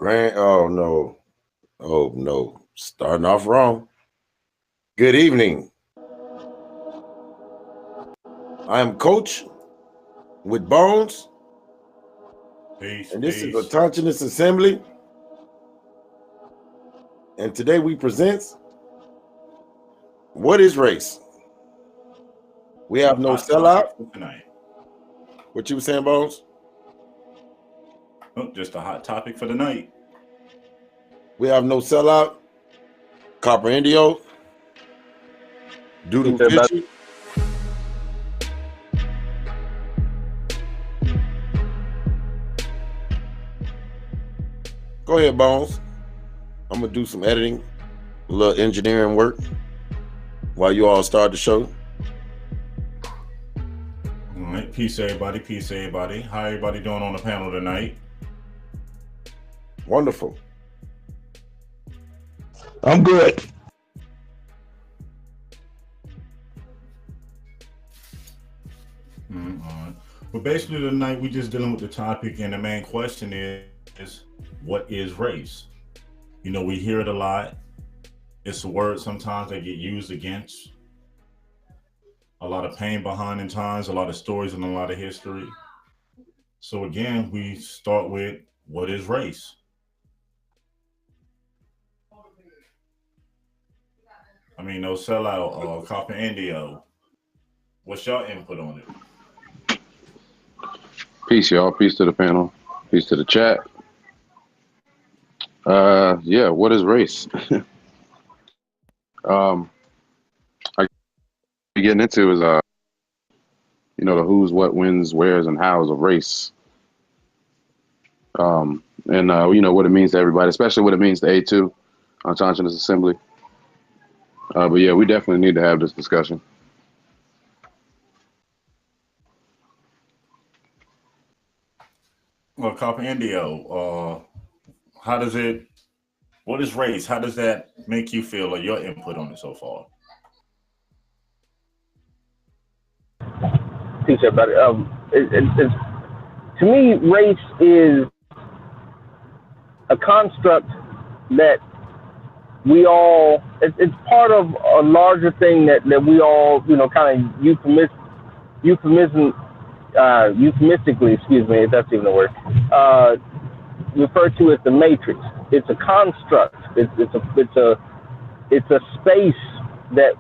Oh no. Oh no. Starting off wrong. Good evening. I am Coach with Bones, Peace, and this is peace. Auchtoctones Assembly. And today we present What is Race? We have no Hot topic sellout. for tonight. What you were saying, Bones? Oh, just a hot topic for the night. We have no sellout. Copper Indio. Doodle Fishy. Go ahead, Bones. I'm gonna do some editing, a little engineering work while you all start the show. All right, peace everybody, peace everybody. How everybody doing on the panel tonight? Wonderful. I'm good. All right. But basically tonight we just dealing with the topic, and the main question is what is race? You know, we hear it a lot. It's a word sometimes that get used against. A lot of pain behind in times, a lot of stories and a lot of history. So again, we start with what is race? I mean, no sellout, Copper Indio. What's your input on it? Peace, y'all. Peace to the panel. Peace to the chat. Yeah, what is race? I getting into is the who's, what, when's, where's, and how's of race. And what it means to everybody, especially what it means to A2 on Auchtoctones Assembly. But yeah, we definitely need to have this discussion. Well, Copper Indio, what is race? How does that make you feel, or your input on it so far? Peace, everybody. It's, to me, race is a construct that we all, it's part of a larger thing that we all, kind of euphemistically, excuse me, if that's even a word, refer to as the matrix. It's a construct. It's a space that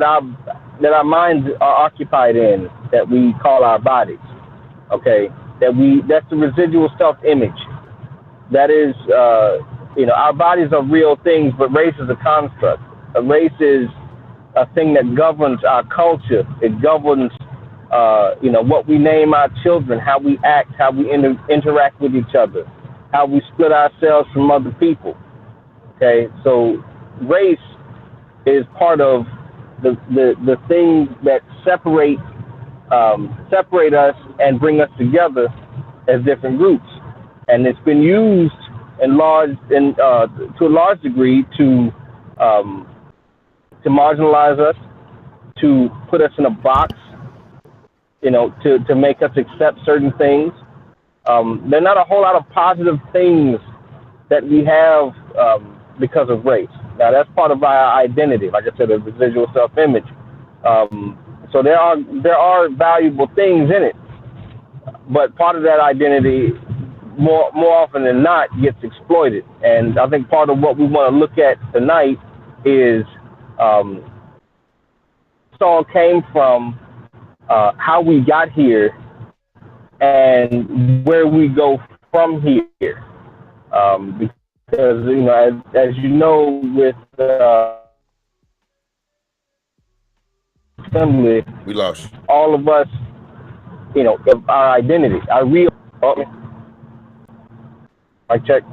our minds are occupied in, that we call our bodies. Okay, that's the residual self-image. That is, our bodies are real things, but race is a construct. A race is a thing that governs our culture. It governs, what we name our children, how we act, how we interact with each other, how we split ourselves from other people. Okay, so race is part of the things that separate us and bring us together as different groups, and it's been used to a large degree to marginalize us, to put us in a box, to make us accept certain things. There are not a whole lot of positive things that we have because of race. Now, that's part of our identity, like I said, a residual self-image. So there are valuable things in it, but part of that identity, more often than not, gets exploited. And I think part of what we want to look at tonight is this all came from how we got here and where we go from here. Because, as you know, with assembly, We lost you. all of us, our identity, our real. Mic check.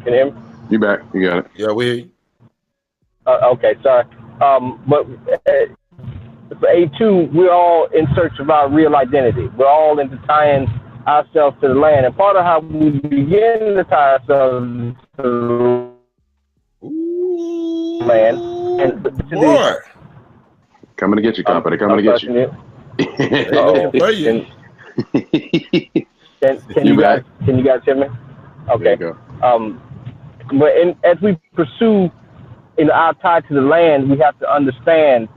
Can you hear me? You back? You got it. Yeah, we hear you. Okay, sorry. But for A2, we're all in search of our real identity. We're all into tying ourselves to the land. And part of how we begin to tie ourselves to the land and Boy. Coming to get you, Copper. They're coming to get you. For you. Can you guys hear me? Okay. Um, as we pursue our tie to the land, we have to understand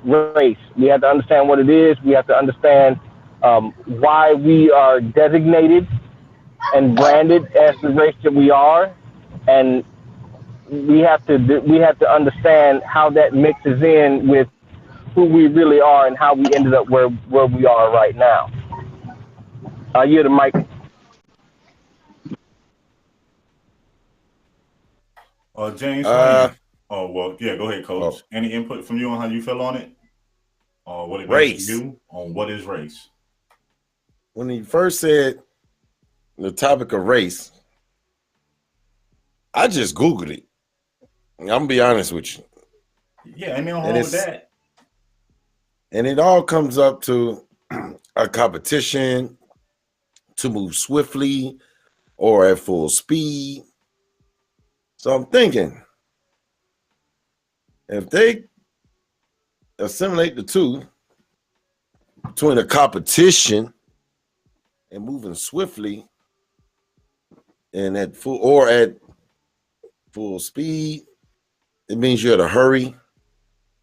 race. We have to understand what it is. We have to understand why we are designated and branded as the race that we are, and we have to understand how that mixes in with who we really are and how we ended up where we are right now. You're the mic. James, Uh, oh well, yeah. Go ahead, Coach. oh, Any input from you on how you feel on it, or what it means to race. you on what is race? When he first said the topic of race, I just Googled it. I'm gonna be honest with you. Yeah, ain't nothing And wrong with that. it all comes up to a competition to move swiftly or at full speed. So I'm thinking, if they assimilate the two between a competition and moving swiftly and at full speed, it means you had to hurry,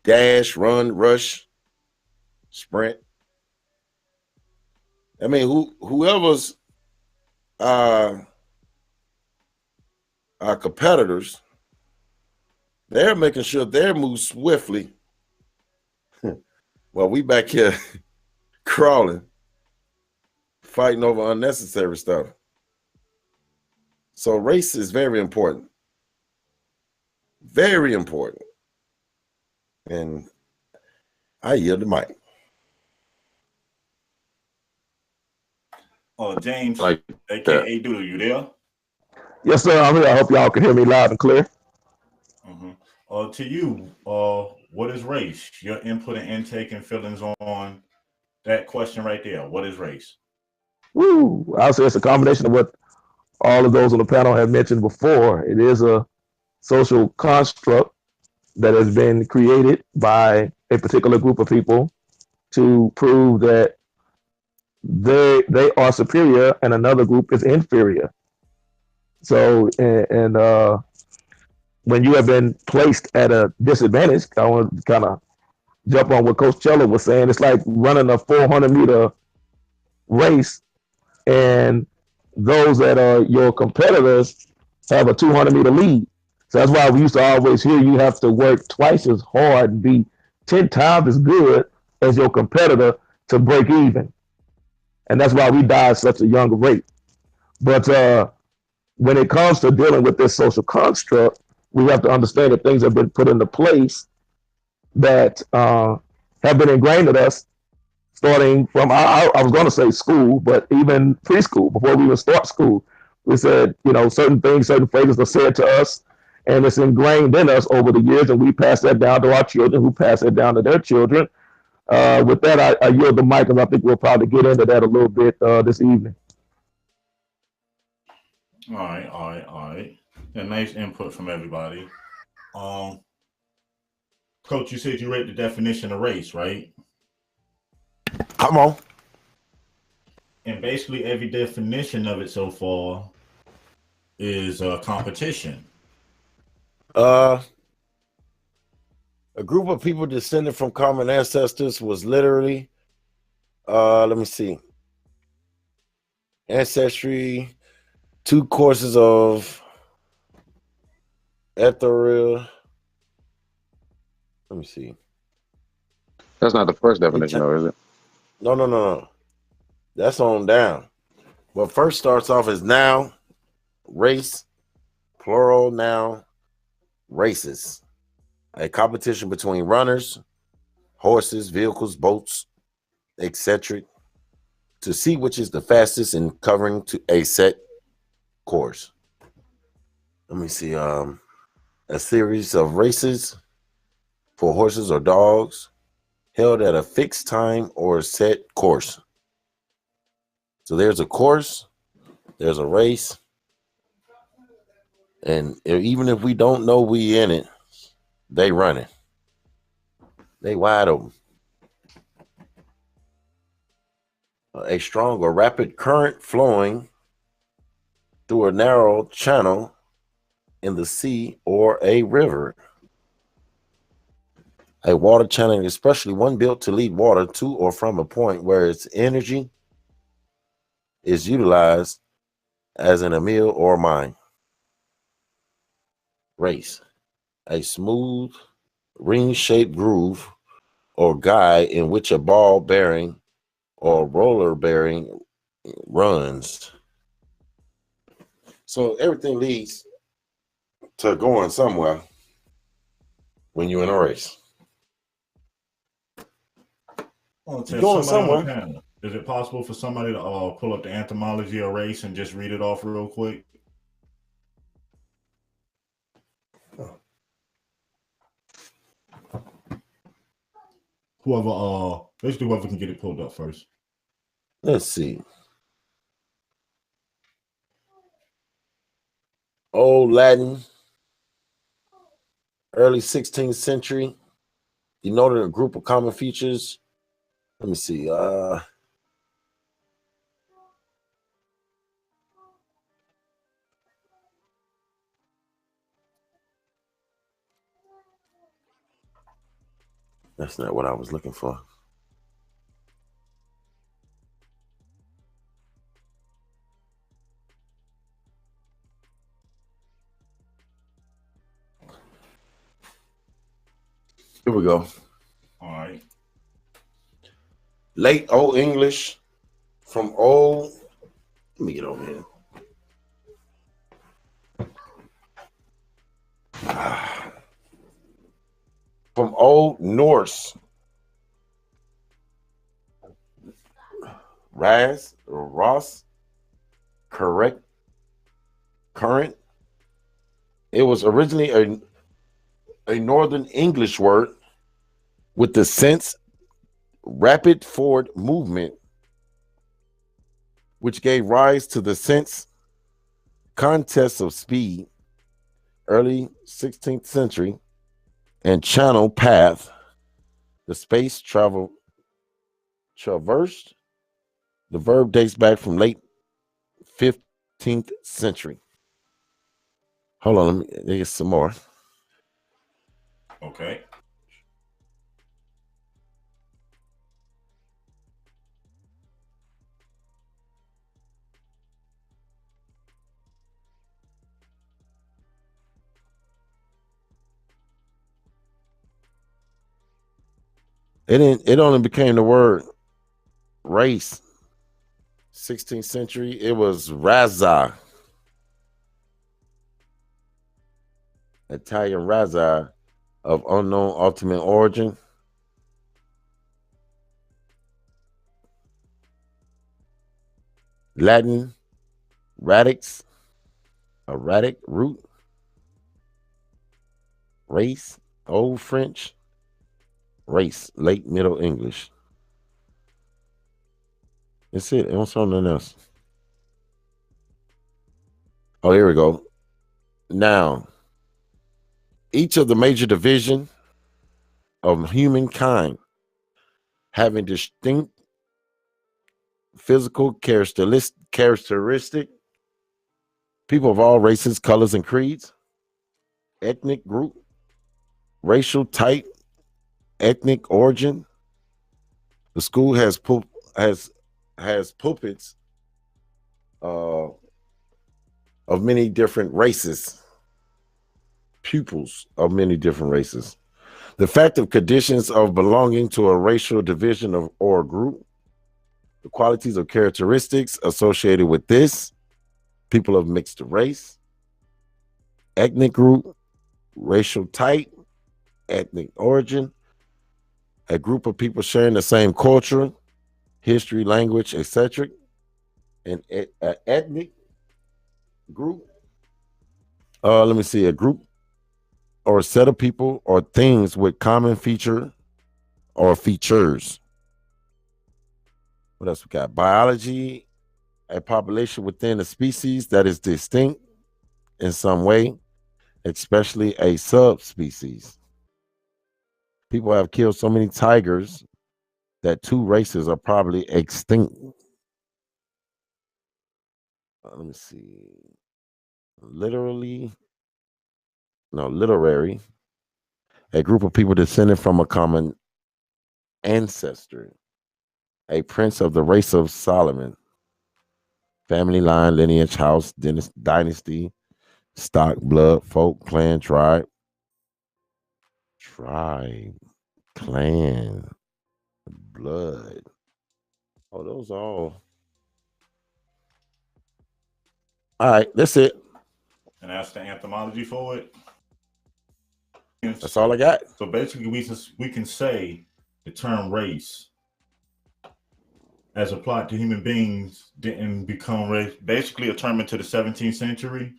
dash, run, rush, sprint. I mean, whoever's our competitors, they're making sure they move swiftly. Well, we back here crawling, fighting over unnecessary stuff. So race is very important. Very important. And I yield the mic. James, Like aka Doodle, you there? Yes, sir. I'm here. I hope y'all can hear me loud and clear. To you, what is race? Your input and intake and feelings on that question right there. What is race? Woo! I'll say it's a combination of what all of those on the panel have mentioned before. It is a social construct that has been created by a particular group of people to prove that they are superior and another group is inferior. So, and when you have been placed at a disadvantage, I want to kind of jump on what Coach Cello was saying. It's like running a 400-meter race, and those that are your competitors have a 200-meter lead. So that's why we used to always hear you have to work twice as hard and be 10 times as good as your competitor to break even. And that's why we die at such a young rate. But when it comes to dealing with this social construct, we have to understand that things have been put into place that have been ingrained in us starting from, I was going to say school, but even preschool, before we even start school. We said, certain things, certain phrases are said to us, and it's ingrained in us over the years, and we pass that down to our children, who pass it down to their children. With that, I yield the mic, and I think we'll probably get into that a little bit this evening. All right. A nice input from everybody. Coach, you said you read the definition of race, right? Come on. And basically every definition of it so far is competition. A group of people descended from common ancestors was literally, let me see, ancestry, 2 courses of ethereal. Let me see. that's not the first definition, though, is it? No. That's on down. But first starts off as noun, race, plural noun, races. A competition between runners, horses, vehicles, boats, etc. to see which is the fastest in covering to a set course. Let me see. A series of races for horses or dogs held at a fixed time or set course. So there's a course, there's a race, and even if we don't know we in it, they running. They wide open. A strong or rapid current flowing through a narrow channel in the sea or a river. A water channel, especially one built to lead water to or from a point where its energy is utilized as in a mill or mine. Race. A smooth, ring-shaped groove or guide in which a ball bearing or roller bearing runs. So everything leads to going somewhere when you're in a race. You're going somebody on the somewhere. panel. Is it possible for somebody to pull up the etymology of race and just read it off real quick? Basically whoever can get it pulled up first. Let's see. Old Latin, early 16th century, denoted a group of common features. Let me see. That's not what I was looking for. Here we go. All right. Late Old English from old. Let me get over here. From Old Norse. Raz, Ross, correct, current. It was originally a Northern English word with the sense rapid forward movement, which gave rise to the sense contest of speed, early 16th century, and channel path, the space traversed. The verb dates back from late 15th century. Hold on, let me get some more. Okay. It only became the word race 16th century. It was razza, Italian razza of unknown ultimate origin. Latin radix, a radic root. Race, Old French. Race, late Middle English. That's it. It don't something else. Oh, here we go. Now, each of the major division of humankind having distinct physical characteristic, people of all races, colors, and creeds, ethnic group, racial type, ethnic origin. The school has pulpits of many different races, pupils of many different races. The fact of conditions of belonging to a racial division of or group, the qualities or characteristics associated with this, people of mixed race, ethnic group, racial type, ethnic origin, a group of people sharing the same culture, history, language, etc., an ethnic group. Let me see, a group or a set of people or things with common feature or features. What else we got? Biology, a population within a species that is distinct in some way, especially a subspecies. People have killed so many tigers that two races are probably extinct. Let me see. Literally, no, literary. A group of people descended from a common ancestor. A prince of the race of Solomon. Family line, lineage, house, dynasty, stock, blood, folk, clan, tribe, clan, blood. Oh, those are all. All right, that's it. And that's the anthropology for it. That's all I got. So basically, we can say the term race, as applied to human beings, didn't become race. Basically, a term into the 17th century.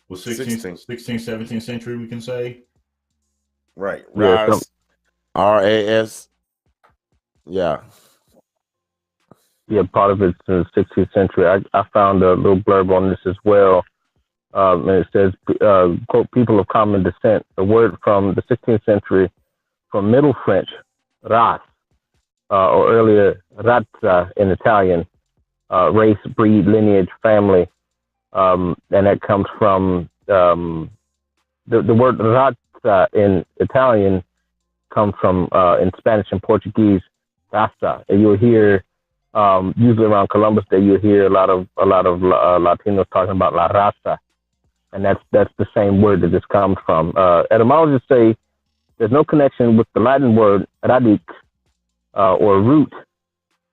Well, 16th, 17th century, we can say. Right. Yeah, RAS. RAS. Yeah. Yeah, part of it's in the 16th century. I found a little blurb on this as well. And it says, quote, people of common descent. The word from the 16th century from Middle French, ras, or earlier razza in Italian, race, breed, lineage, family. And that comes from the word razza in Italian comes from in Spanish and Portuguese, raza. And you'll hear usually around Columbus Day, you'll hear a lot of Latinos talking about la raza, and that's the same word that this comes from. Etymologists say there's no connection with the Latin word radic or root,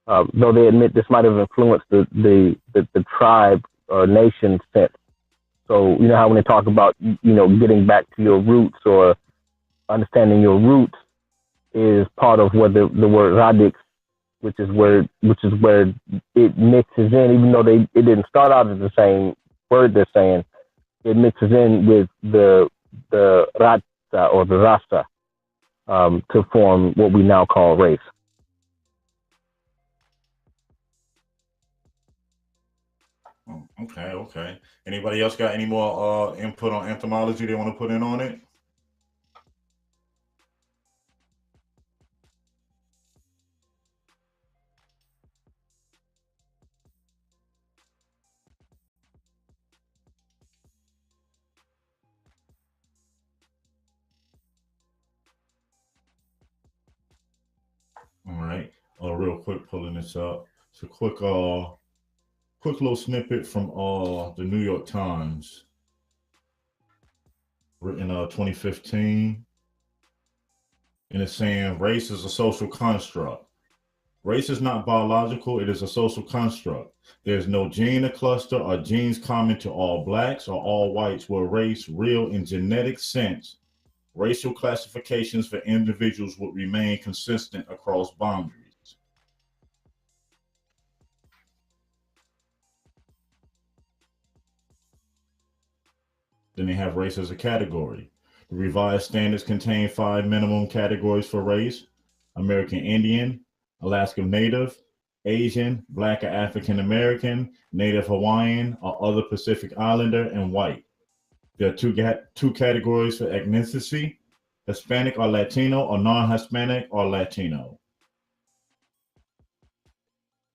though they admit this might have influenced the tribe or nation sense. So you know how when they talk about getting back to your roots or understanding your roots is part of what the word radix, which is where it mixes in, even though it didn't start out as the same word they're saying, it mixes in with the raza or the rasa to form what we now call race. Okay. Anybody else got any more input on entomology they want to put in on it? All right. Real quick, pulling this up. It's a quick little snippet from the New York Times, written 2015, and it's saying race is a social construct. Race is not biological; it is a social construct. There is no gene or cluster or genes common to all blacks or all whites where race, real in genetic sense. Racial classifications for individuals would remain consistent across boundaries. Then they have race as a category. The revised standards contain 5 minimum categories for race: American Indian, Alaska Native, Asian, Black or African American, Native Hawaiian or other Pacific Islander, and white. There are two categories for ethnicity: Hispanic or Latino, or non-Hispanic or Latino.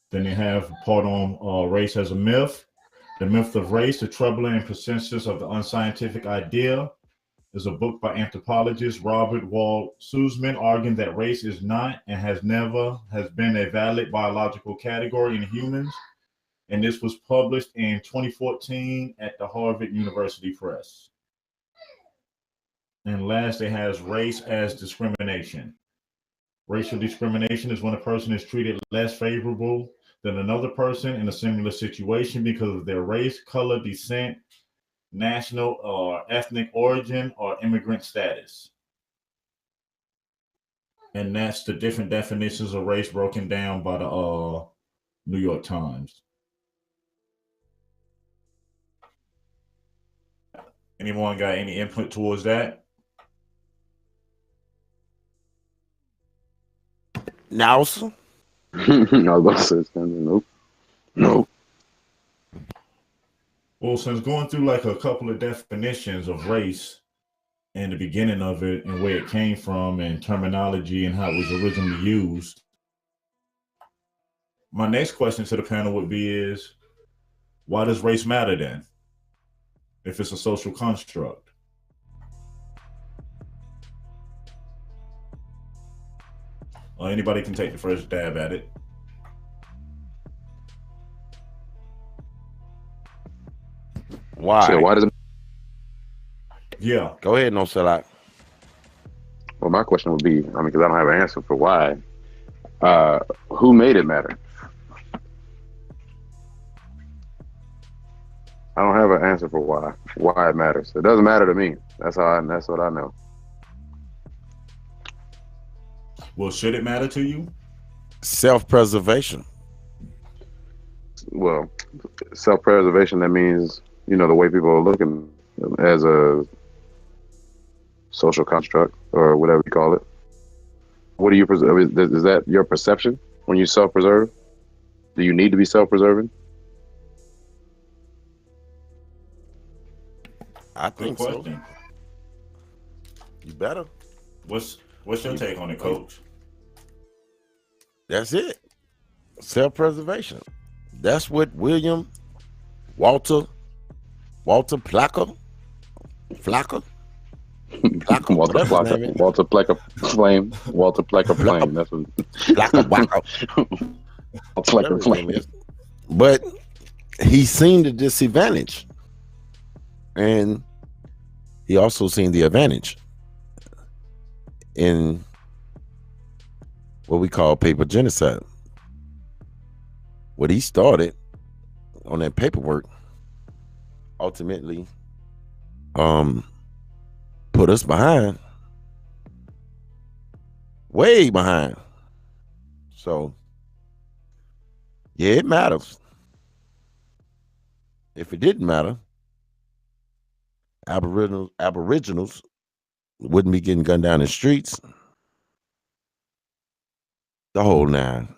Then they have part on race as a myth. The Myth of Race, The Troubling and Persistence of the Unscientific Idea, is a book by anthropologist Robert Wald Sussman, arguing that race is not and has been a valid biological category in humans. And this was published in 2014 at the Harvard University Press. And last, it has race as discrimination. Racial discrimination is when a person is treated less favorable than another person in a similar situation because of their race, color, descent, national or ethnic origin, or immigrant status. And that's the different definitions of race broken down by the New York Times. Anyone got any input towards that? Now, I was about to say something. Nope. Well, since going through like a couple of definitions of race and the beginning of it and where it came from and terminology and how it was originally used, my next question to the panel would be is, why does race matter then? If it's a social construct. Well, anybody can take the first dab at it. Why? So why does it? Yeah. Go ahead, no sell out. Well, my question would be, I mean, because I don't have an answer for why. Who made it matter? I don't have an answer for why it matters. It doesn't matter to me. That's what I know. Well, should it matter to you? Self-preservation. Well, self-preservation, that means, you know, the way people are looking as a social construct or whatever you call it. What do you preserve? Is that your perception when you self-preserve? Do you need to be self-preserving? I Good think so. question. You better. What's your take on it, Coach? That's it. Self-preservation. That's what Walter Placker, Walter Plecker Flame. That's what. Plecker Flame. But he's seen the disadvantage, and he also seen the advantage in what we call paper genocide. What he started on that paperwork ultimately put us behind, way behind. So yeah, it matters. If it didn't matter, aboriginals wouldn't be getting gunned down in the streets. The whole nine.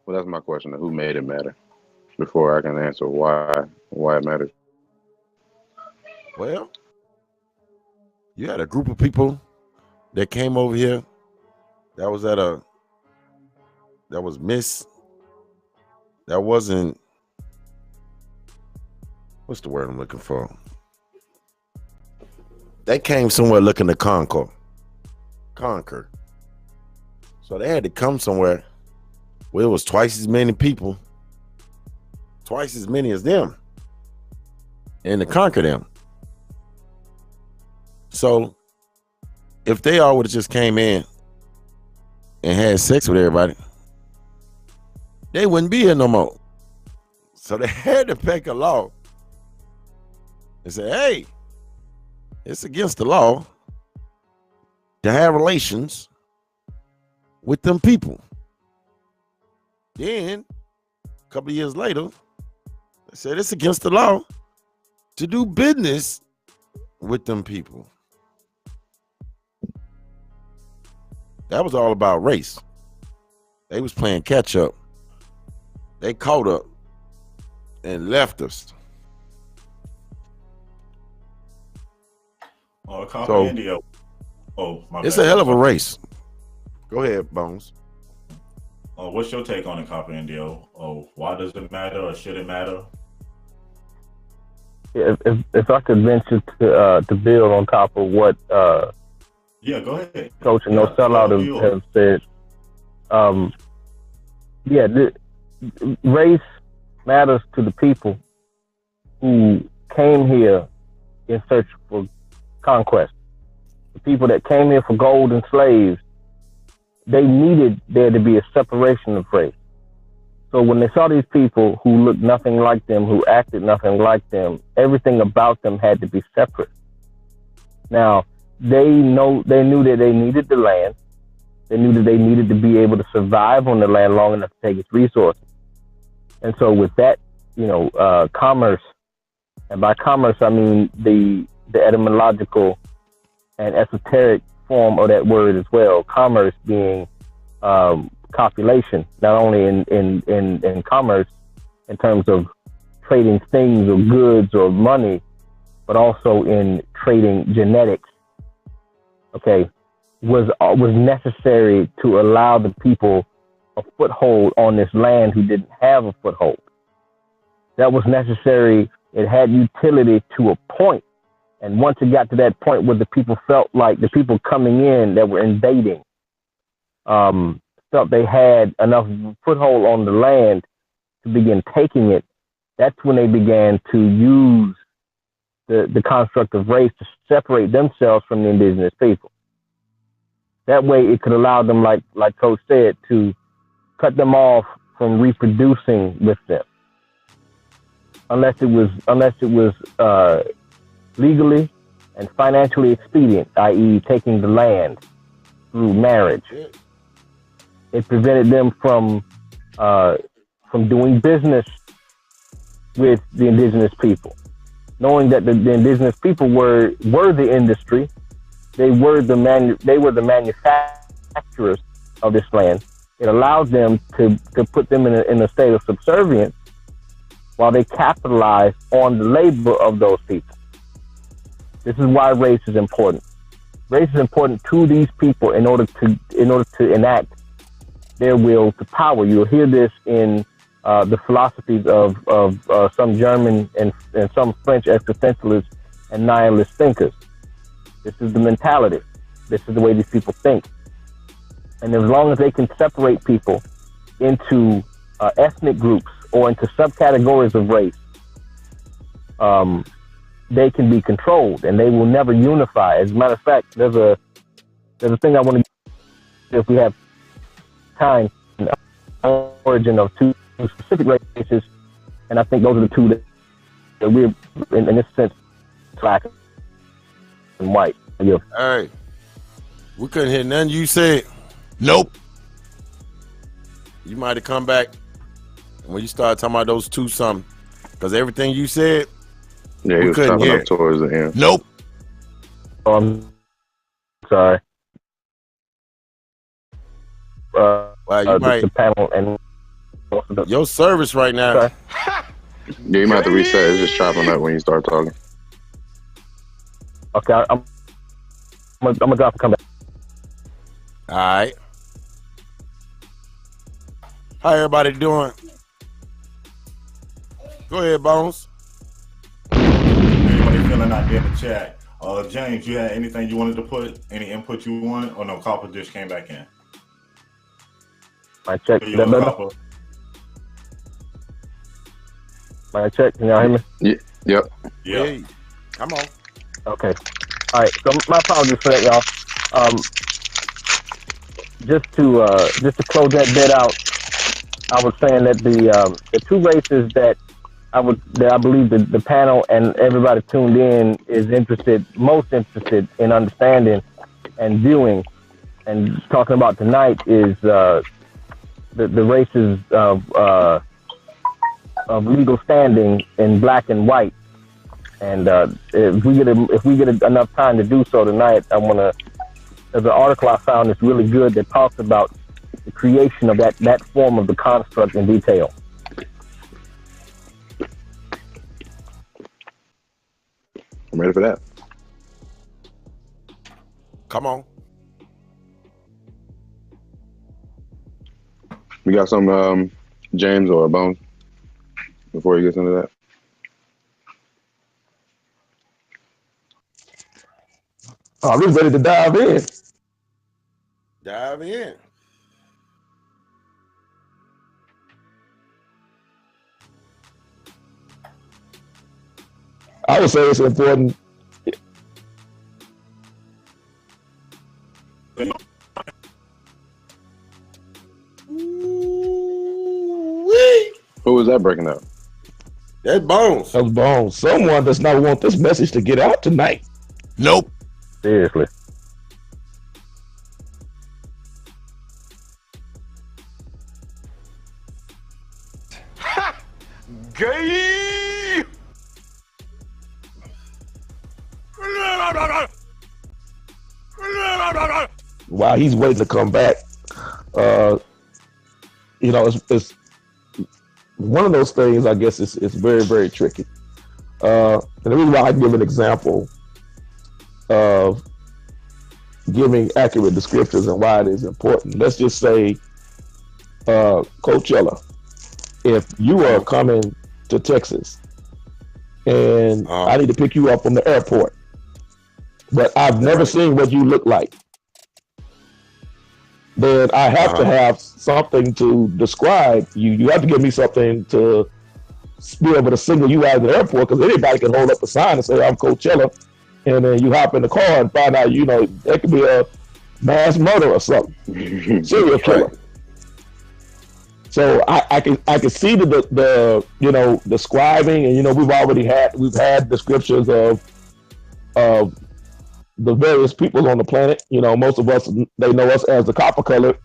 Well, that's my question. Who made it matter? Before I can answer why it matters. Well, you had a group of people that came over here that was wasn't, what's the word I'm looking for? They came somewhere looking to conquer. So they had to come somewhere where it was twice as many people, twice as many as them, and to conquer them. So if they all would have just came in and had sex with everybody, they wouldn't be here no more. So they had to make a law and say, hey, it's against the law to have relations with them people. Then a couple of years later, they said it's against the law to do business with them people. That was all about race. They was playing catch up. They caught up and left us. So, India. It's a hell of a race. Go ahead, Bones. What's your take on it, Copper Indio? Why does it matter, or should it matter? If I could venture to build on top of what yeah, go ahead. Coach and No Sellout have said. Race matters to the people who came here in search for conquest. The people that came here for gold and slaves, they needed there to be a separation of race. So when they saw these people who looked nothing like them, who acted nothing like them, everything about them had to be separate. Now, they knew that they needed the land. They knew that they needed to be able to survive on the land long enough to take its resources. And so with that, commerce, and by commerce, I mean the etymological and esoteric form of that word as well. Commerce being copulation, not only in commerce in terms of trading things or goods or money, but also in trading genetics. Okay, was necessary to allow the people a foothold on this land who didn't have a foothold. That was necessary. It had utility to a point. And once it got to that point where the people felt like the people coming in that were invading felt they had enough foothold on the land to begin taking it, that's when they began to use the construct of race to separate themselves from the indigenous people. That way it could allow them, like Coach said, to cut them off from reproducing with them. Unless it was legally and financially expedient, i.e. taking the land through marriage. It prevented them from doing business with the indigenous people, knowing that the indigenous people were the industry. They were the manufacturers of this land. It allowed them to put them in a state of subservience while they capitalized on the labor of those people. This is why race is important. Race is important to these people in order to enact their will to power. You'll hear this in the philosophies of some German and some French existentialists and nihilist thinkers. This is the mentality. This is the way these people think. And as long as they can separate people into ethnic groups or into subcategories of race, they can be controlled and they will never unify. As a matter of fact, there's a thing I want to, if we have time, origin of two specific races, and I think those are the two that we're in this sense black and white. Yeah. Hey, we couldn't hear nothing you said. Nope. You might have come back when you started talking about those two something, because everything you said, yeah, he was chopping up towards the end. Nope. Sorry. Wow, you might. The panel and your service right now. Sorry. Yeah, you might have to reset. It's just chopping up when you start talking. Okay, I'm gonna drop and come back. All right. How everybody doing? Go ahead, Bones. Anybody feeling out there in the chat? James, you had anything you wanted to put? Any input you wanted? Or no, Copper just came back in. My check. Is that better? My check. Can y'all hear me? Yep. Yeah. Hey, come on. Okay. All right. So my apologies for that, y'all. Just to close that bit out, I was saying that the two races that I believe the panel and everybody tuned in is most interested in understanding and viewing and talking about tonight is the races of legal standing in black and white. And if we get enough time to do so tonight, there's an article I found that's really good that talks about the creation of that form of the construct in detail. I'm ready for that. Come on. We got some James or Bones before he gets into that. I'm just ready to dive in. Dive in. I would say it's important. Who was that breaking up? That's Bones. That was Bones. Someone does not want this message to get out tonight. Nope. Seriously. Gay. While he's waiting to come back, it's one of those things. I guess it's very, very tricky. And the reason why I give an example of giving accurate descriptors and why it is important. Let's just say Coachella, if you are coming to Texas and I need to pick you up from the airport, but I've never seen what you look like, then I have to have something to describe you. You have to give me something to be able to single you out of the airport, because anybody can hold up a sign and say, I'm Coachella, and then you hop in the car and find out, there could be a mass murder or something, serial killer. So I can see the describing, and we've had descriptions of the various people on the planet. Most of us, they know us as the copper colored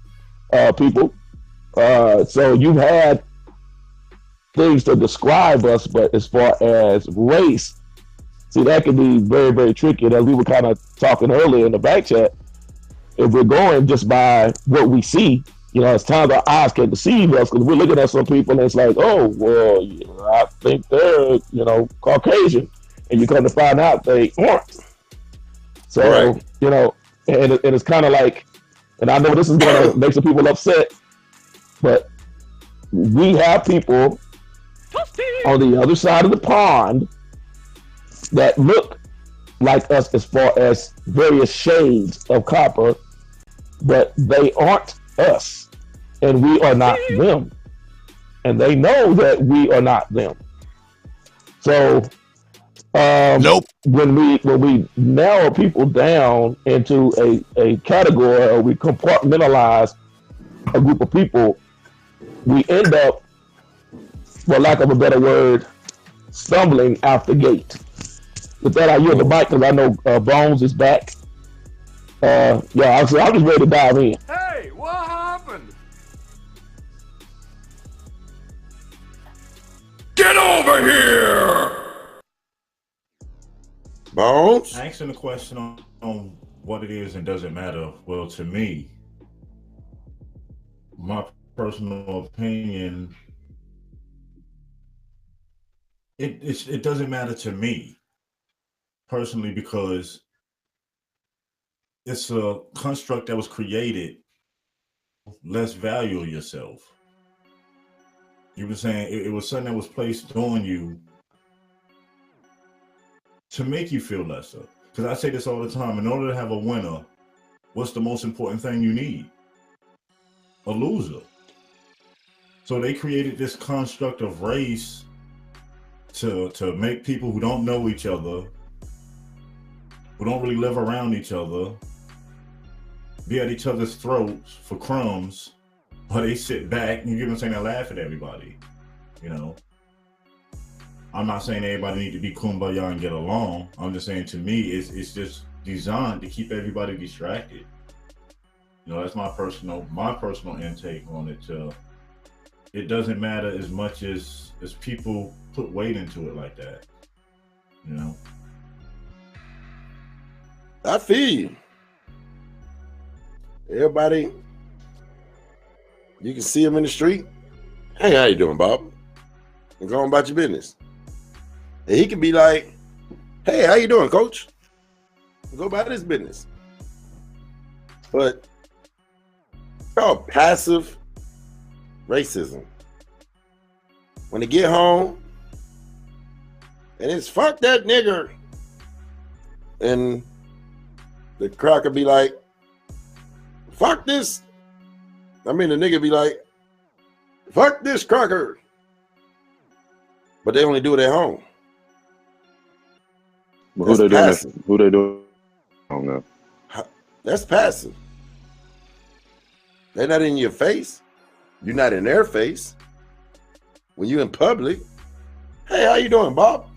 people. So you've had things to describe us, but as far as race, see, that can be very, very tricky. And as we were kind of talking earlier in the back chat, if we're going just by what we see, it's times our eyes can deceive us, because we're looking at some people and it's like, oh, well, I think they're, Caucasian. And you come to find out they aren't. So, and it's kind of like, and I know this is going to make some people upset, but we have people on the other side of the pond that look like us as far as various shades of copper, but they aren't us, and we are not them, and they know that we are not them. So nope. When we narrow people down into a category, or we compartmentalize a group of people, we end up, for lack of a better word, stumbling out the gate. With that, I yield the mic, because I know Bones is back. I'm just ready to dive in. Hey, what happened? Get over here! Bones? Asking the question on what it is and does it matter. Well, to me, my personal opinion, it doesn't matter to me personally, because it's a construct that was created. Less value yourself. You were saying it was something that was placed on you to make you feel lesser. Because I say this all the time, in order to have a winner, what's the most important thing you need? A loser. So they created this construct of race to make people who don't know each other, who don't really live around each other, be at each other's throats for crumbs, or they sit back and, you get what I'm saying, and laugh at everybody. I'm not saying everybody need to be kumbaya and get along. I'm just saying, to me, it's just designed to keep everybody distracted. That's my personal intake on it. It doesn't matter as much as people put weight into it like that. I feel you. Everybody, you can see him in the street. Hey, how you doing, Bob? And go on about your business. And he can be like, hey, how you doing, coach? And go about his business. But it's called passive racism. When they get home, and it's fuck that nigger, and the crowd could be like, fuck this. The nigga be like, fuck this cracker. But they only do it at home. But who they doing? I don't know. That's passive. They're not in your face. You're not in their face. When you're in public, hey, how you doing, Bob?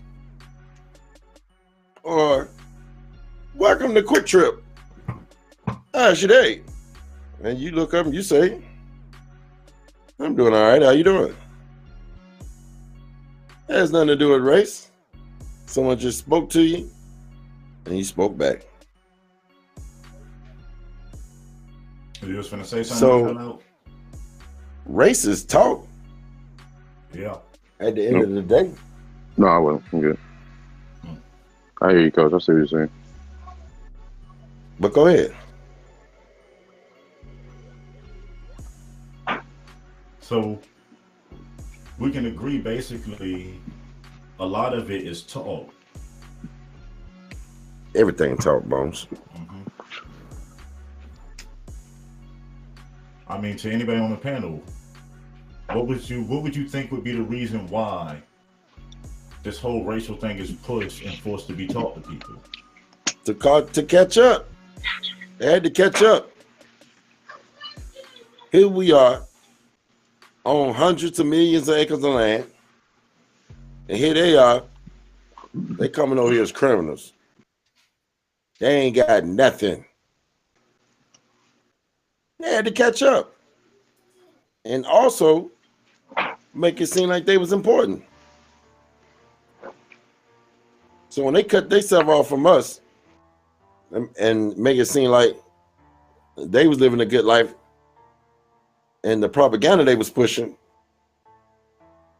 Or, welcome to Quick Trip. How's your day? And you look up and you say, I'm doing all right. How you doing? It has nothing to do with race. Someone just spoke to you and you spoke back. You was finna say something? So, race is talk. Yeah. At the end of the day. No, I wasn't. I'm good. I hear you, Coach. I see what you're saying. But go ahead. So we can agree basically a lot of it is taught. Everything talk, Bones. Mm-hmm. I mean, to anybody on the panel, what would you think would be the reason why this whole racial thing is pushed and forced to be taught to people? To catch up. They had to catch up. Here we are on hundreds of millions of acres of land. And here they are. They coming over here as criminals. They ain't got nothing. They had to catch up. And also make it seem like they was important. So when they cut themselves off from us and make it seem like they was living a good life and the propaganda they was pushing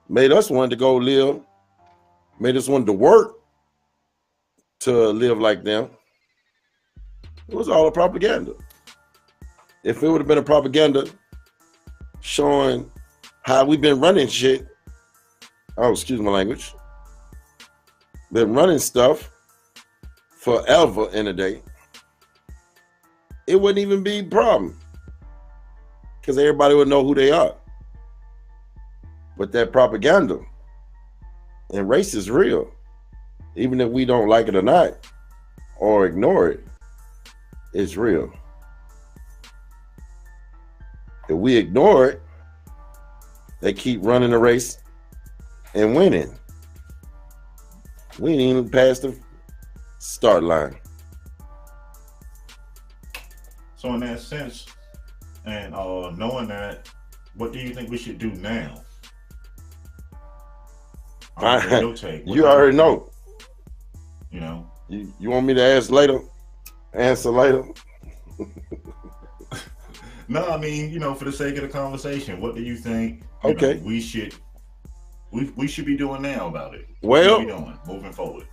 made us want to go live, made us want to work to live like them. It was all a propaganda. If it would have been a propaganda showing how we've been running shit, oh, excuse my language, been running stuff forever in a day, it wouldn't even be a problem because everybody would know who they are. But that propaganda and race is real. Even if we don't like it or not, or ignore it, it's real. If we ignore it, they keep running the race and winning. We ain't even past the start line. So in that sense, and knowing that, what do you think we should do now? You already know. You know. You want me to ask later? Answer later? No, I mean, you know, for the sake of the conversation, what do you think? Okay. We should be doing now about it. Well, what should we be doing moving forward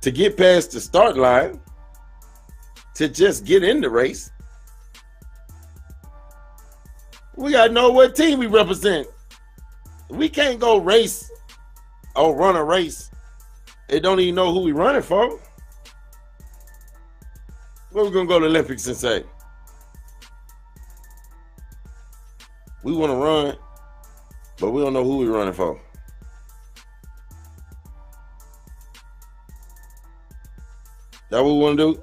to get past the start line, to just get in the race, we gotta know what team we represent. We can't go race or run a race. They don't even know who we running for. What we gonna go to the Olympics and say? We want to run, but we don't know who we're running for. That what we want to do?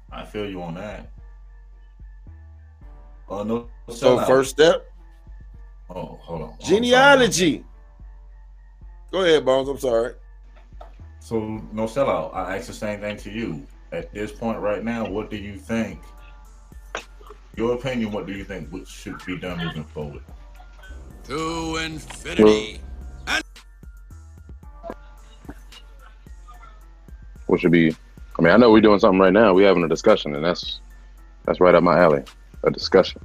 I feel you on that. No. So first step. Oh, hold on. Genealogy. Go ahead, Bones. I'm sorry. So no sellout. I asked the same thing to you. At this point right now, what do you think? Your opinion, what do you think should be done moving forward? To infinity. What should be? I mean, I know we're doing something right now. We're having a discussion, and that's right up my alley. A discussion.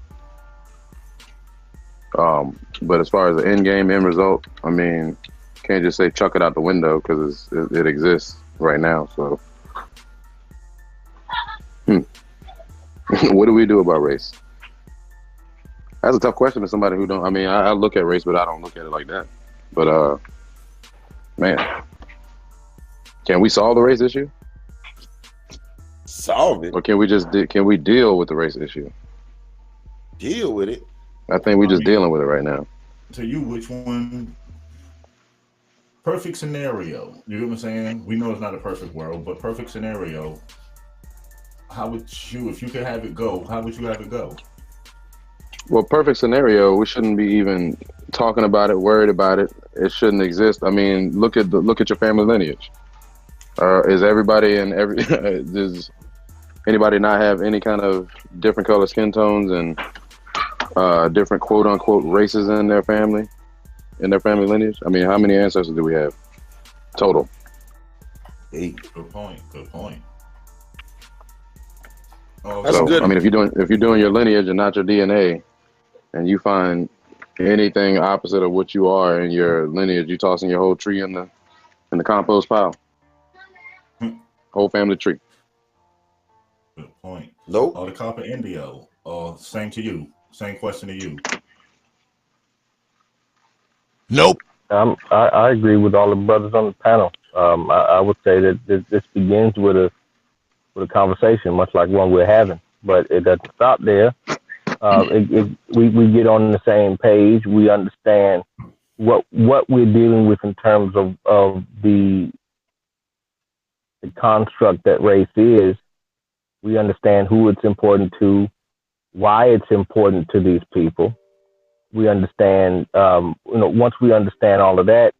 But as far as the end game, end result, I mean, can't just say chuck it out the window because it exists right now. So, what do we do about race? That's a tough question to somebody who don't. I mean, I look at race, but I don't look at it like that. But man, can we solve the race issue? Solve it. Or can we deal with the race issue? Deal with it. I think we're just dealing with it right now. To you, which one? Perfect scenario. You know what I'm saying? We know it's not a perfect world, but perfect scenario. How would you, if you could have it go, how would you have it go? Well, perfect scenario, we shouldn't be even talking about it, worried about it. It shouldn't exist. I mean, look at your family lineage. Is everybody does anybody not have any kind of different color skin tones and different quote unquote races in their family lineage? I mean, how many ancestors do we have total? 8. Good point. That's good. I mean, if you're doing your lineage and not your DNA, and you find anything opposite of what you are in your lineage, you tossing your whole tree in the compost pile. Whole family tree. Good point. Nope. The copper indio. Same to you. Same question to you. Nope. I agree with all the brothers on the panel. I would say that this begins with a conversation, much like one we're having, but it doesn't stop there. We get on the same page. We understand what we're dealing with in terms of the construct that race is. We understand who it's important to, why it's important to these people. We understand, once we understand all of that,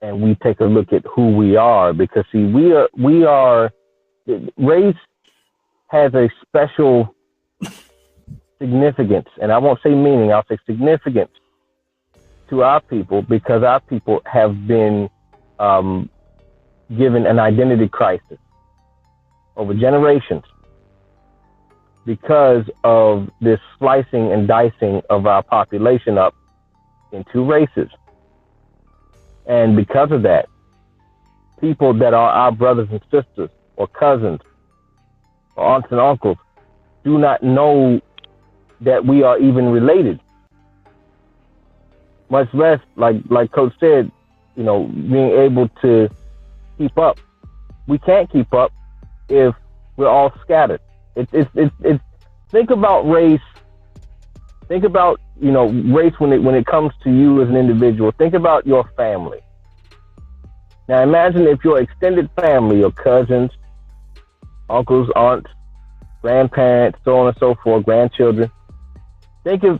and we take a look at who we are, because see, we are race has a special significance, and I won't say meaning, I'll say significance to our people, because our people have been given an identity crisis over generations because of this slicing and dicing of our population up into races. And because of that, people that are our brothers and sisters or cousins or aunts and uncles do not know that we are even related. Much less, like Coach said, being able to keep up. We can't keep up if we're all scattered. It's think about race. Think about race when it comes to you as an individual. Think about your family. Now imagine if your extended family, your cousins, uncles, aunts, grandparents, so on and so forth, grandchildren. Think if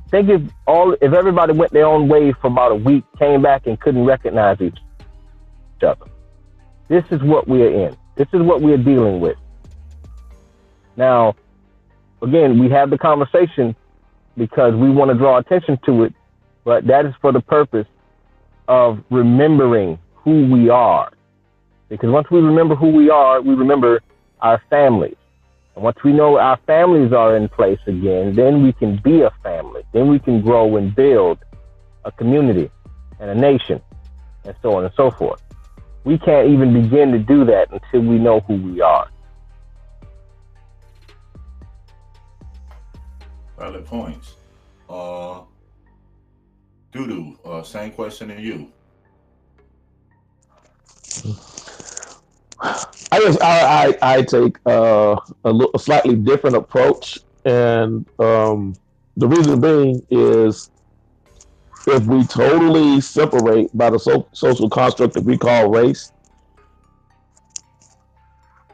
everybody went their own way for about a week, came back and couldn't recognize each other. This is what we are in. This is what we are dealing with. Now, again, we have the conversation because we want to draw attention to it, but that is for the purpose of remembering who we are. Because once we remember who we are, we remember our families. And once we know our families are in place again, then we can be a family. Then we can grow and build a community and a nation and so on and so forth. We can't even begin to do that until we know who we are. Valid points. Dudu, same question to you. I guess I take a slightly different approach, and the reason being is if we totally separate by the social construct that we call race,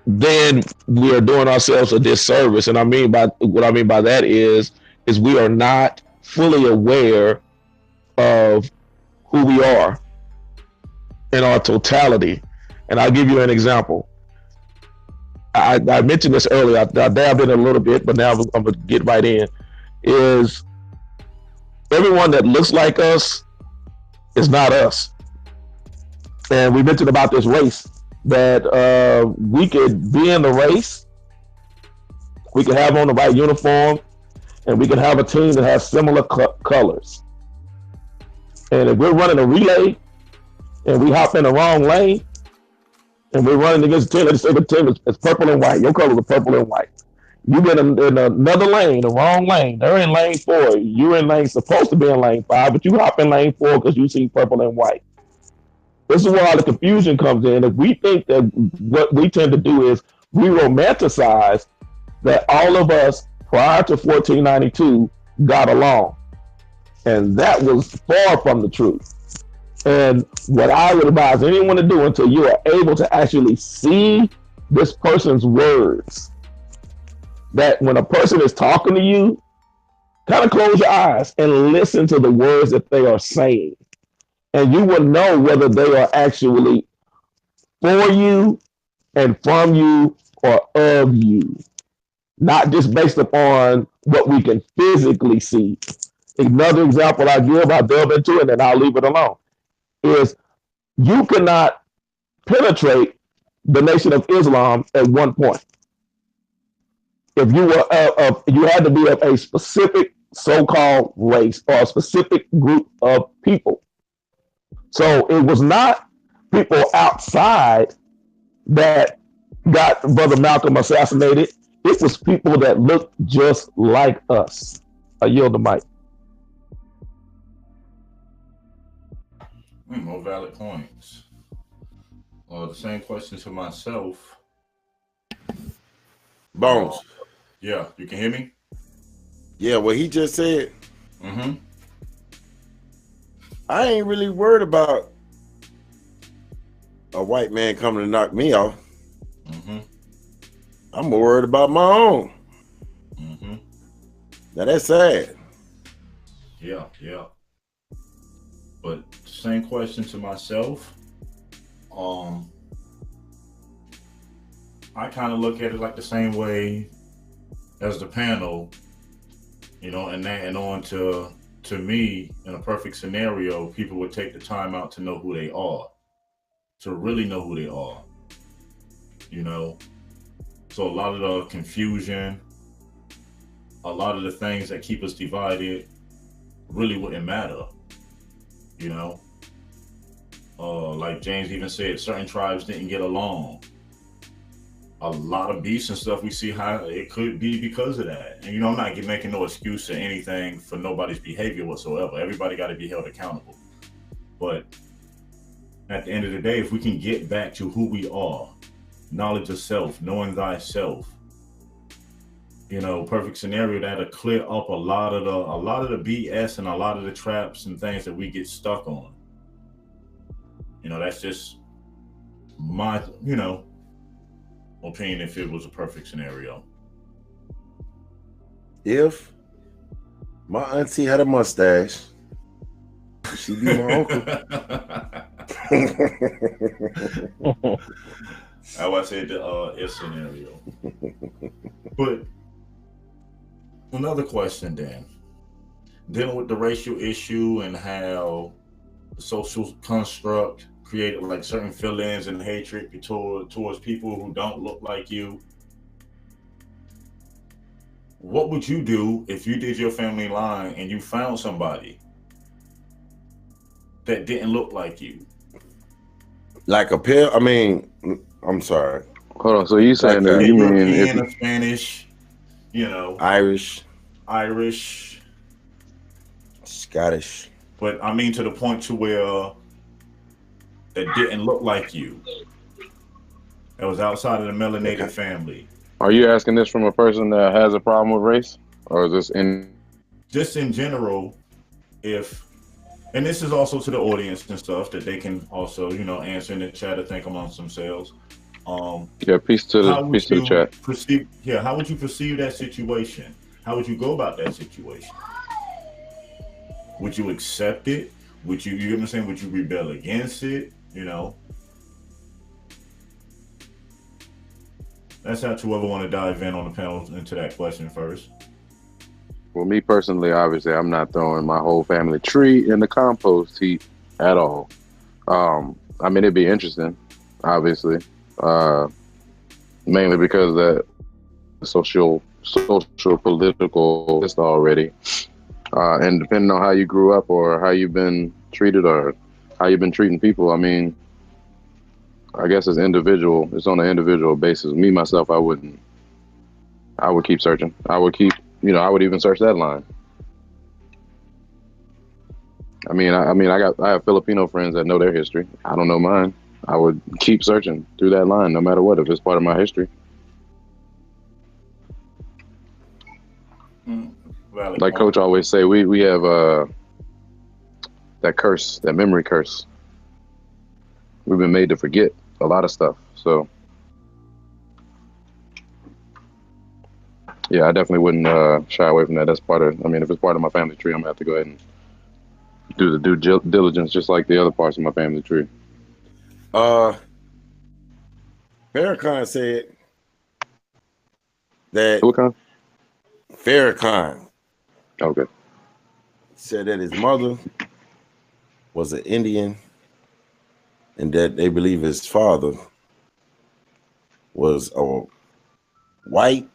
then we are doing ourselves a disservice. And what I mean by that is we are not fully aware of who we are in our totality. And I'll give you an example. I mentioned this earlier. I dabbed in a little bit, but now I'm going to get right in. Is everyone that looks like us is not us. And we mentioned about this race, that we could be in the race, we could have on the right uniform, and we could have a team that has similar colors. And if we're running a relay and we hop in the wrong lane, and we're running against a team, let's say the team is purple and white. Your colors are purple and white. You've been in another lane, the wrong lane. They're in lane 4. You're in lane, supposed to be in lane 5, but you hop in lane 4 because you see purple and white. This is where all the confusion comes in. If we think that what we tend to do is we romanticize that all of us prior to 1492 got along. And that was far from the truth. And what I would advise anyone to do until you are able to actually see this person's words, that when a person is talking to you, kind of close your eyes and listen to the words that they are saying. And you will know whether they are actually for you and from you or of you, not just based upon what we can physically see. Another example I give, I'll delve into it and then I'll leave it alone, is you cannot penetrate the Nation of Islam at one point. If you were, you had to be of a specific so-called race or a specific group of people. So it was not people outside that got Brother Malcolm assassinated. It was people that looked just like us. I yield the mic. More valid points. The same question to myself. Bones. Yeah, you can hear me? Yeah, what he just said. Mm-hmm. I ain't really worried about a white man coming to knock me off. Mm-hmm. I'm more worried about my own. Mm-hmm. Now that's sad. Yeah. But same question to myself. I kind of look at it like the same way as the panel, and on to me, in a perfect scenario, people would take the time out to know who they are, to really know who they are. So a lot of the confusion, a lot of the things that keep us divided really wouldn't matter. Like James even said, certain tribes didn't get along. A lot of beefs and stuff we see how it could be because of that. And I'm not making no excuse or anything for nobody's behavior whatsoever. Everybody got to be held accountable. But at the end of the day, if we can get back to who we are, knowledge of self, knowing thyself, perfect scenario, that'll clear up a lot of the BS and a lot of the traps and things that we get stuck on. That's just my, opinion if it was a perfect scenario. If my auntie had a mustache, she'd be my uncle. I would say the if scenario. But another question then, dealing with the racial issue and how the social construct created like certain feelings and hatred towards people who don't look like you. What would you do if you did your family line and you found somebody that didn't look like you? Like a pair? I mean, I'm sorry. Hold on. So you saying that you mean European or Spanish, Irish, Scottish. But I mean to the point to where that didn't look like you. That was outside of the melanated family. Are you asking this from a person that has a problem with race, or is this just in general? And this is also to the audience and stuff that they can also answer in the chat or think amongst themselves. Peace to the chat. How would you perceive that situation? How would you go about that situation? Would you accept it? Would you know what I'm saying? Would you rebel against it? That's how whoever want to dive in on the panel into that question first. Well, me personally, obviously, I'm not throwing my whole family tree in the compost heap at all. I mean, it'd be interesting, obviously, mainly because that social, political list already. And depending on how you grew up or how you've been treated or how you've been treating people, I mean, I guess it's on an individual basis. Me, myself, I would keep searching. I would even search that line. I have Filipino friends that know their history. I don't know mine. I would keep searching through that line, no matter what, if it's part of my history. Like Coach always say, we have that curse, that memory curse. We've been made to forget a lot of stuff. So, yeah, I definitely wouldn't shy away from that. That's if it's part of my family tree, I'm going to have to go ahead and do the due diligence just like the other parts of my family tree. Farrakhan said that. What kind? Farrakhan. Okay. Said that his mother was an Indian and that they believe his father was a white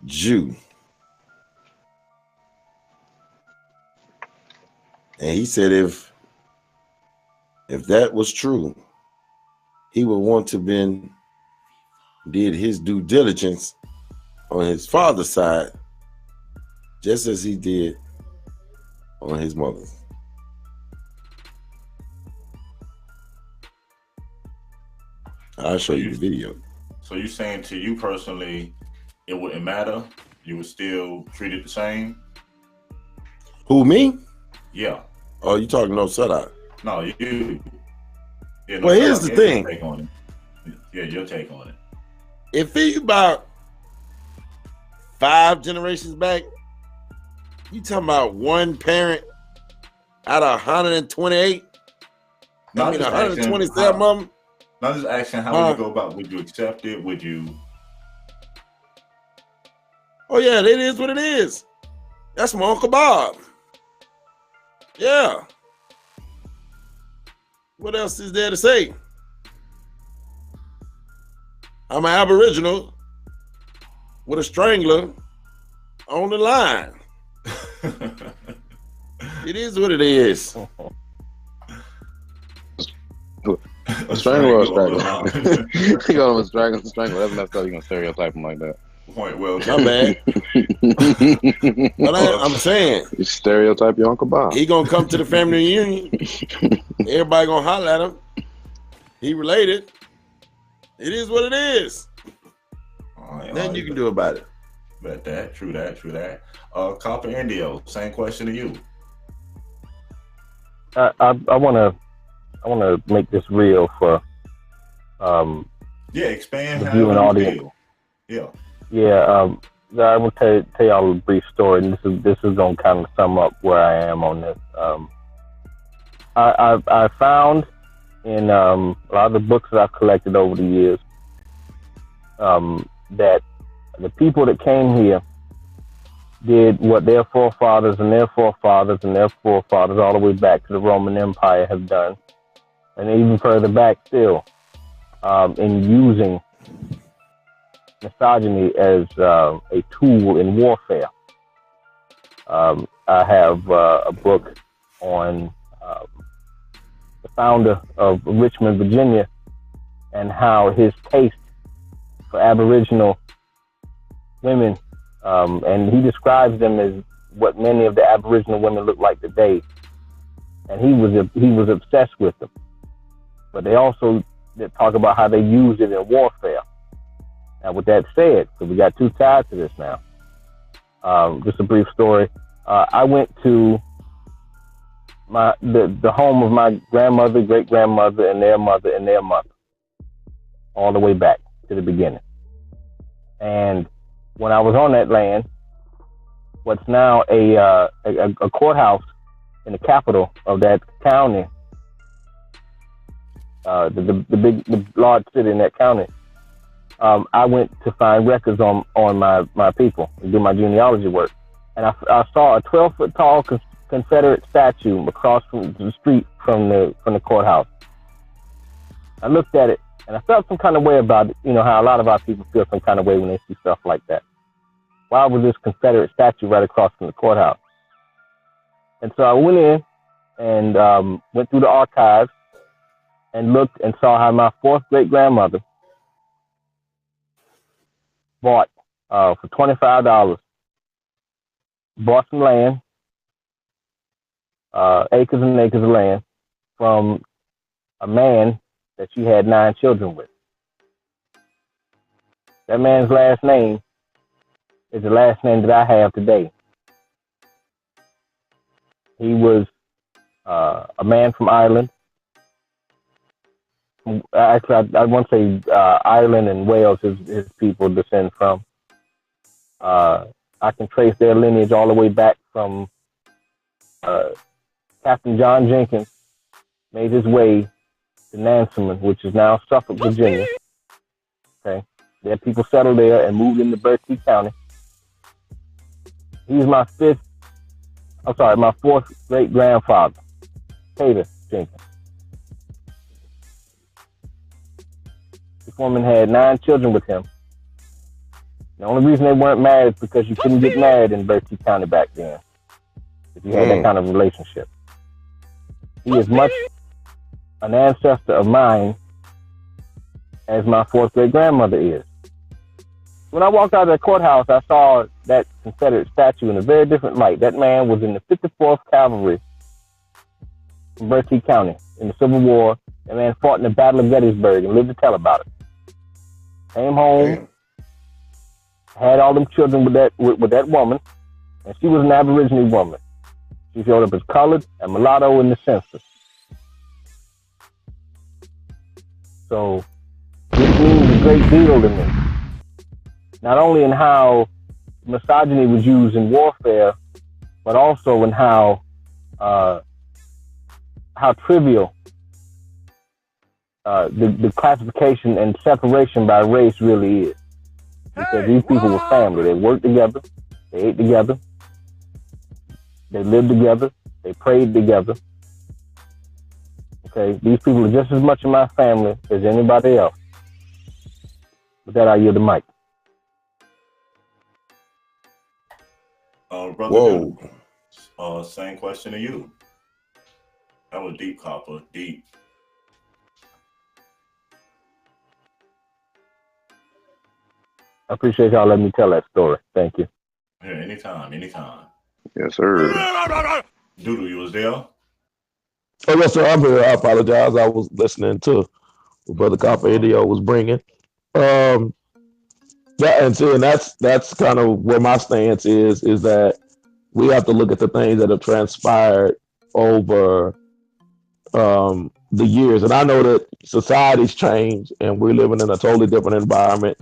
Jew. And he said if that was true, he would want to did his due diligence on his father's side just as he did on his mother's. I'll show you the video. So you saying to you personally, it wouldn't matter? You would still treat it the same? Who, me? Yeah. Oh, you talking no Sadat? No, you. Yeah, Well, here's the thing. Your take on it. Yeah, your take on it. If you about 5 generations back, you talking about one parent out of 128? Not 127 of them? Not just asking how would you go about, would you accept it? Would you? Oh, yeah, it is what it is. That's my Uncle Bob. Yeah. What else is there to say? I'm an Aboriginal with a strangler on the line. It is what it is. A strangler or a strangler? You call him a strangler. That's messed up. You're gonna stereotype him like that. Point well. My bad. But I'm saying, you stereotype your Uncle Bob. He gonna come to the family reunion. Everybody gonna holler at him. He related. It is what it is. Nothing you can do about it. Bet that. True that. Copper Indio. Same question to you. I wanna make this real for expand the viewing audience. Yeah. I will tell y'all a brief story, and this is gonna kind of sum up where I am on this. I found in a lot of the books that I've collected over the years that the people that came here did what their forefathers and their forefathers and their forefathers all the way back to the Roman Empire have done, and even further back still, in using misogyny as a tool in warfare. I have a book on the founder of Richmond, Virginia, and how his taste for Aboriginal women, and he describes them as what many of the Aboriginal women look like today, and he was obsessed with them. But they also talk about how they used it in warfare. Now, with that said, so we got two sides to this now. Just a brief story. I went to the home of my grandmother, great grandmother, and their mother, all the way back to the beginning. And when I was on that land, what's now a courthouse in the capital of that county, the large city in that county, I went to find records on my people and do my genealogy work. And I saw a 12-foot tall Confederate statue across the street from the courthouse. I looked at it and I felt some kind of way about it. You know how a lot of our people feel some kind of way when they see stuff like that. Why was this Confederate statue right across from the courthouse? And so I went in and went through the archives and looked and saw how my fourth great grandmother bought for $25, bought some land, acres and acres of land from a man that she had 9 children with. That man's last name is the last name that I have today. He was a man from Ireland. Actually, I want to say Ireland and Wales, his people descend from. I can trace their lineage all the way back from Captain John Jenkins made his way to Nansemond, which is now Suffolk, Virginia. Okay, their people settled there and moved into Berkeley County. He's my fourth great grandfather, Tater Jenkins. This woman had 9 children with him. The only reason they weren't married is because you couldn't get married in Berkeley County back then if you had that kind of relationship. He is much an ancestor of mine as my fourth great grandmother is. When I walked out of the courthouse, I saw that Confederate statue in a very different light. That man was in the 54th Cavalry from Berkeley County in the Civil War. That man fought in the Battle of Gettysburg and lived to tell about it. Came home, had all them children with that woman, and she was an Aborigine woman. She showed up as colored and mulatto in the census. So this means a great deal to me. Not only in how misogyny was used in warfare, but also in how trivial the classification and separation by race really is. Because these people were family. They worked together, they ate together, they lived together, they prayed together. Okay, these people are just as much in my family as anybody else. With that, I yield the mic. Brother, Whoa. Same question to you. That was deep, Copper. Deep. I appreciate y'all letting me tell that story. Thank you. Yeah, anytime. Yes, sir. Doodle, you was there? Oh, yes, sir. I'm here. I apologize. I was listening to what Brother Copper Idio was bringing. Yeah, and see, and that's kind of where my stance is that we have to look at the things that have transpired over the years. And I know that society's changed and we're living in a totally different environment.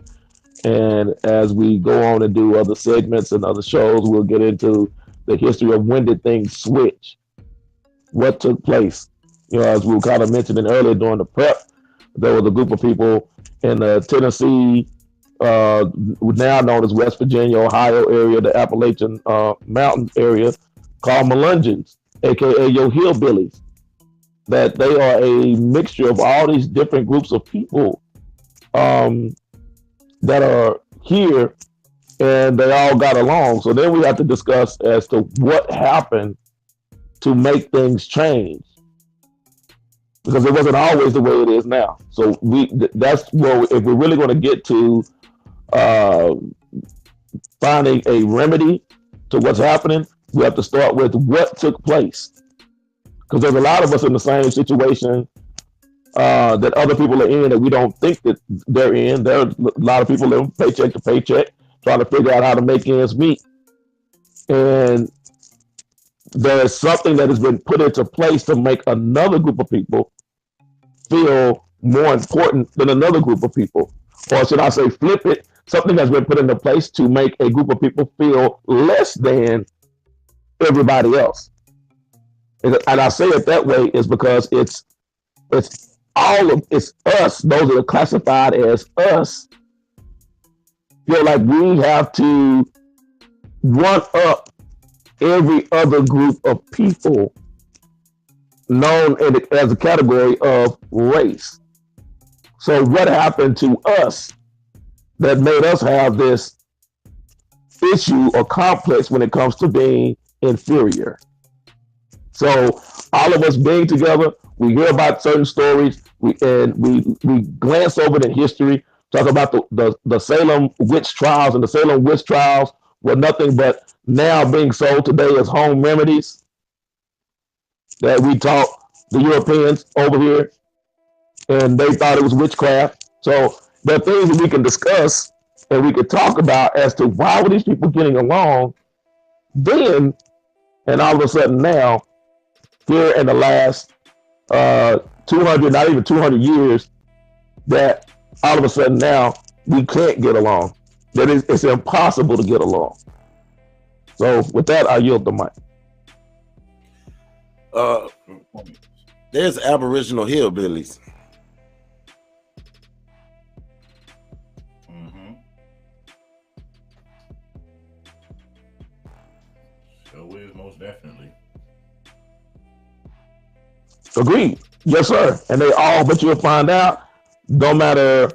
And as we go on and do other segments and other shows, we'll get into the history of when did things switch, what took place. You know, as we were kind of mentioning earlier during the prep, there was a group of people in the Tennessee, now known as West Virginia, Ohio area, the Appalachian Mountain area, called Melungeons, aka your hillbillies. That they are a mixture of all these different groups of people that are here, and they all got along. So then we have to discuss as to what happened to make things change, because it wasn't always the way it is now. So that's where if we're really going to get to finding a remedy to what's happening, we have to start with what took place, because there's a lot of us in the same situation that other people are in that we don't think that they're in. There are a lot of people living paycheck to paycheck, trying to figure out how to make ends meet. And there is something that has been put into place to make another group of people feel more important than another group of people. Or should I say, flip it, something has been put into place to make a group of people feel less than everybody else. And I say it that way is because it's us, those that are classified as us, feel like we have to run up every other group of people known as a category of race. So what happened to us that made us have this issue or complex when it comes to being inferior? So all of us being together, we hear about certain stories, we glance over the history, talk about the Salem witch trials, and the Salem witch trials were nothing but now being sold today as home remedies that we taught the Europeans over here, and they thought it was witchcraft. So there are things that we can discuss and we could talk about as to why were these people getting along then, and all of a sudden now, here in the last 200, not even 200 years, that all of a sudden now we can't get along. That it's impossible to get along. So with that, I yield the mic. There's Aboriginal hillbillies. Mm-hmm. So is most definitely. Agreed. Yes, sir. And they all, but you'll find out, no matter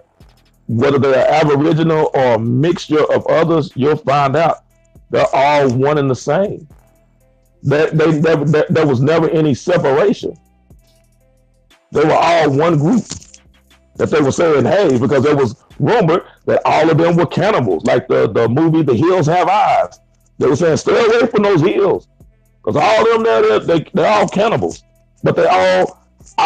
whether they're Aboriginal or a mixture of others, you'll find out they're all one and the same. There was never any separation. They were all one group. That they were saying, hey, because there was rumored that all of them were cannibals, like the movie The Hills Have Eyes. They were saying, stay away from those hills, because all of them they're all cannibals, but they all